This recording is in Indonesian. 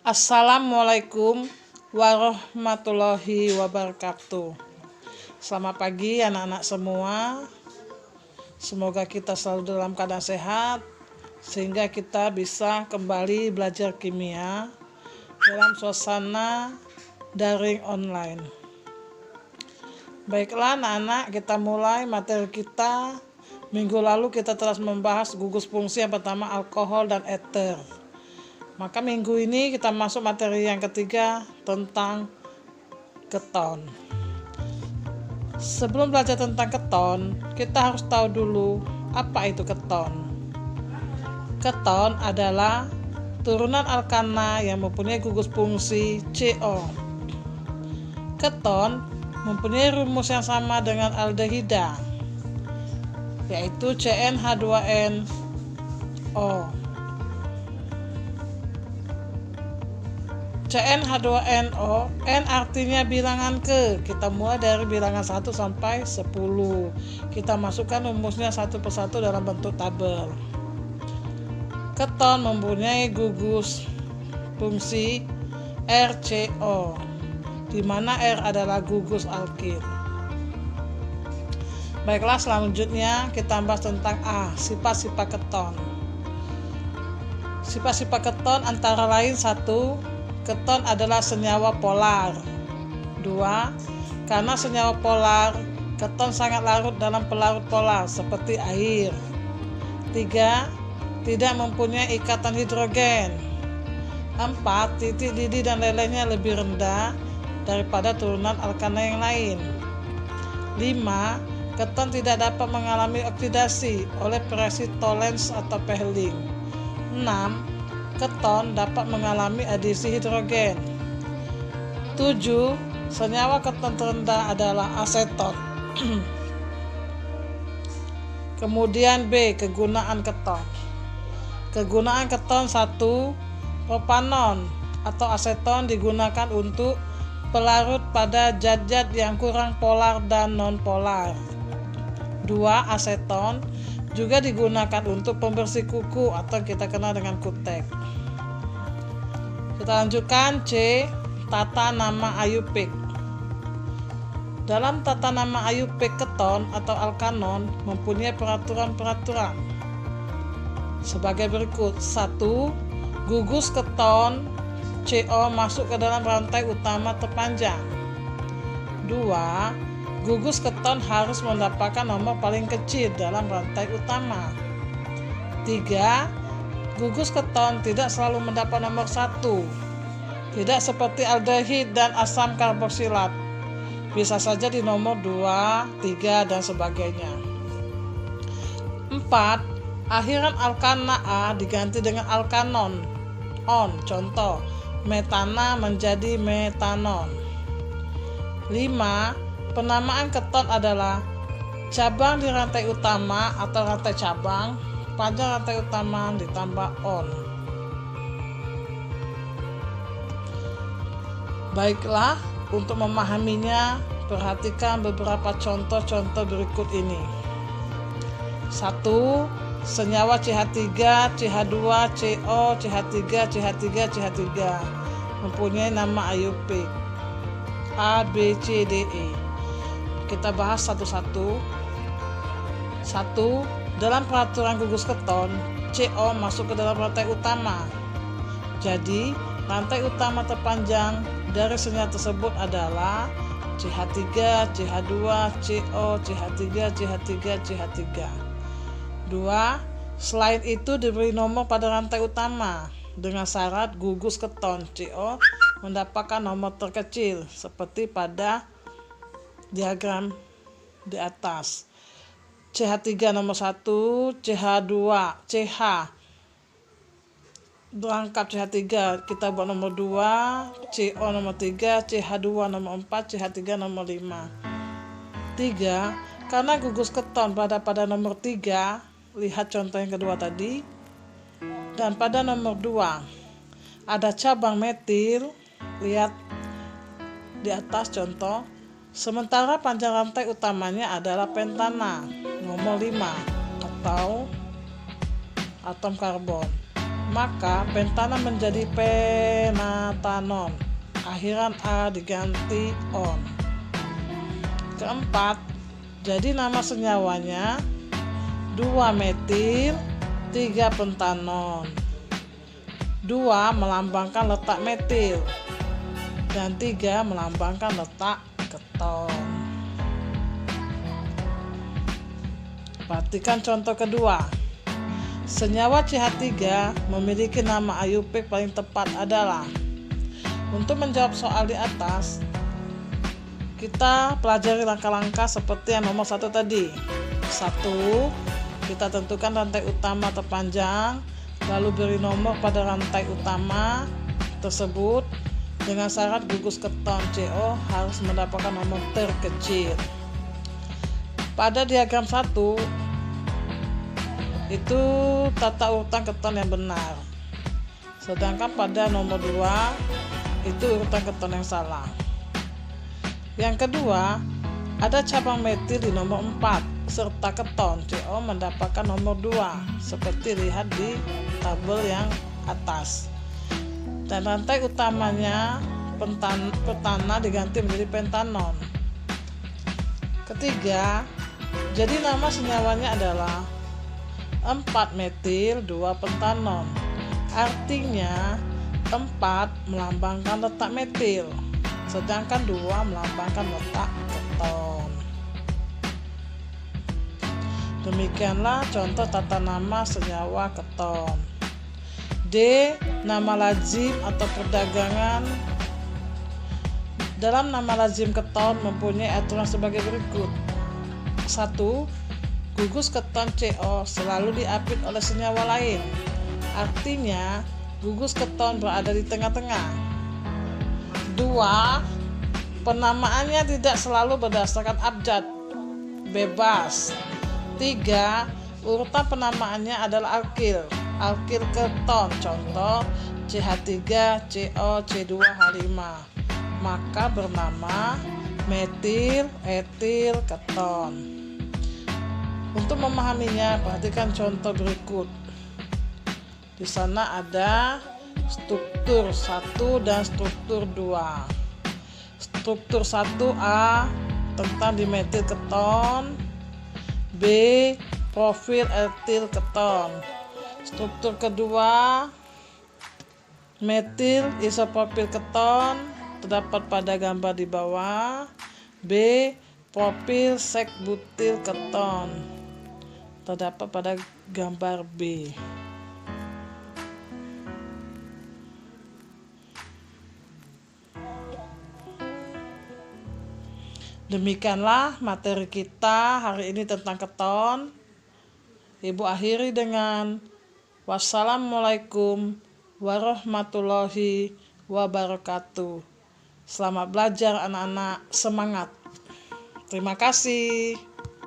Assalamualaikum warahmatullahi wabarakatuh. Selamat pagi anak-anak semua. Semoga kita selalu dalam keadaan sehat sehingga kita bisa kembali belajar kimia dalam suasana daring online. Baiklah anak-anak, kita mulai materi kita. Minggu lalu kita telah membahas gugus fungsi yang pertama, alkohol dan eter. Maka minggu ini kita masuk materi yang ketiga tentang keton. Sebelum belajar tentang keton, kita harus tahu dulu apa itu keton. Keton adalah turunan alkana yang mempunyai gugus fungsi CO. Keton mempunyai rumus yang sama dengan aldehida, yaitu CnH2nO. CnH2nO, N artinya bilangan ke. Kita mulai dari bilangan 1 sampai 10. Kita masukkan rumusnya satu persatu dalam bentuk tabel. Keton mempunyai gugus fungsi RCO, di mana R adalah gugus alkil. Baiklah, selanjutnya kita bahas tentang sifat-sifat keton. Sifat-sifat keton antara lain: 1. Keton adalah senyawa polar. 2. Karena senyawa polar, keton sangat larut dalam pelarut polar seperti air. 3. Tidak mempunyai ikatan hidrogen. 4. Titik didih dan lelehnya lebih rendah daripada turunan alkana yang lain. 5. Keton tidak dapat mengalami oksidasi oleh reaksi Tollens atau Pelling. 6. Keton dapat mengalami adisi hidrogen. 7. Senyawa keton terendah adalah aseton. Kemudian B. Kegunaan keton. Kegunaan keton: 1. Propanon atau aseton digunakan untuk pelarut pada zat-zat yang kurang polar dan non-polar. 2. Aseton juga digunakan untuk pembersih kuku atau kita kenal dengan kutek. Kita lanjutkan C. Tata nama IUPAC. Dalam tata nama IUPAC, keton atau alkanon mempunyai peraturan-peraturan sebagai berikut. 1. Gugus keton CO masuk ke dalam rantai utama terpanjang. 2. Gugus keton harus mendapatkan nomor paling kecil dalam rantai utama. 3. Gugus keton tidak selalu mendapat nomor 1. Tidak seperti aldehid dan asam karboksilat. Bisa saja di nomor 2, 3, dan sebagainya. 4. Akhiran alkana A diganti dengan alkanon on. Contoh, metana menjadi metanon. 5. Penamaan keton adalah cabang di rantai utama atau rantai cabang, panjang rantai utama ditambah on. Baiklah, untuk memahaminya, perhatikan beberapa contoh-contoh berikut ini. 1. Senyawa CH3, CH2, CO, CH3, CH3, CH3 mempunyai nama IUPAC A, B, C, D, E. Kita bahas satu-satu. 1. Dalam peraturan gugus keton, CO masuk ke dalam rantai utama. Jadi, rantai utama terpanjang dari senyawa tersebut adalah CH3, CH2, CO, CH3, CH3, CH3. 2. Selain itu diberi nomor pada rantai utama dengan syarat gugus keton CO mendapatkan nomor terkecil seperti pada diagram di atas. CH3 nomor 1, CH2, CH lengkap CH3 kita buat nomor 2, CO nomor 3, CH2 nomor 4, CH3 nomor 5. 3. Karena gugus keton pada nomor 3, lihat contoh yang kedua tadi, dan pada nomor 2 ada cabang metil, lihat di atas contoh. Sementara panjang rantai utamanya adalah pentana nomor 5 atau atom karbon. maka pentana menjadi penana. pentanon, akhiran A diganti on. Keempat, jadi nama senyawanya 2 metil 3 pentanon. 2 melambangkan letak metil dan 3 melambangkan letak keton. Perhatikan contoh kedua. Senyawa CH3 memiliki nama IUPAC paling tepat adalah. Untuk menjawab soal di atas, kita pelajari langkah-langkah seperti yang nomor 1 tadi. 1. Kita tentukan rantai utama terpanjang, lalu beri nomor pada rantai utama tersebut dengan syarat gugus keton CO harus mendapatkan nomor terkecil. Pada diagram 1 itu tata urutan keton yang benar, sedangkan pada nomor 2 itu urutan keton yang salah. Yang kedua, ada cabang metil di nomor 4 serta keton CO mendapatkan nomor 2 seperti lihat di tabel yang atas. Dan rantai utamanya petana diganti menjadi pentanon. Ketiga, jadi nama senyawanya adalah 4 metil 2 pentanon. Artinya 4 melambangkan letak metil, sedangkan 2 melambangkan letak keton. Demikianlah contoh tata nama senyawa keton. D. Nama lazim atau perdagangan. Dalam nama lazim keton mempunyai aturan sebagai berikut. 1. Gugus keton CO selalu diapit oleh senyawa lain. Artinya, gugus keton berada di tengah-tengah. 2. Penamaannya tidak selalu berdasarkan abjad, bebas. 3. Urutan penamaannya adalah alkil keton, contoh CH3, CO, C2, H5, maka bernama metil etil keton. Untuk memahaminya, perhatikan contoh berikut. Di sana ada struktur 1 dan struktur 2. Struktur 1A tentang dimetil keton, B profil etil keton. Struktur kedua metil isopropil keton terdapat pada gambar di bawah. B propil sek butil keton terdapat pada gambar B. Demikianlah materi kita hari ini tentang keton. Ibu akhiri dengan wassalamualaikum warahmatullahi wabarakatuh. Selamat belajar anak-anak, semangat. Terima kasih.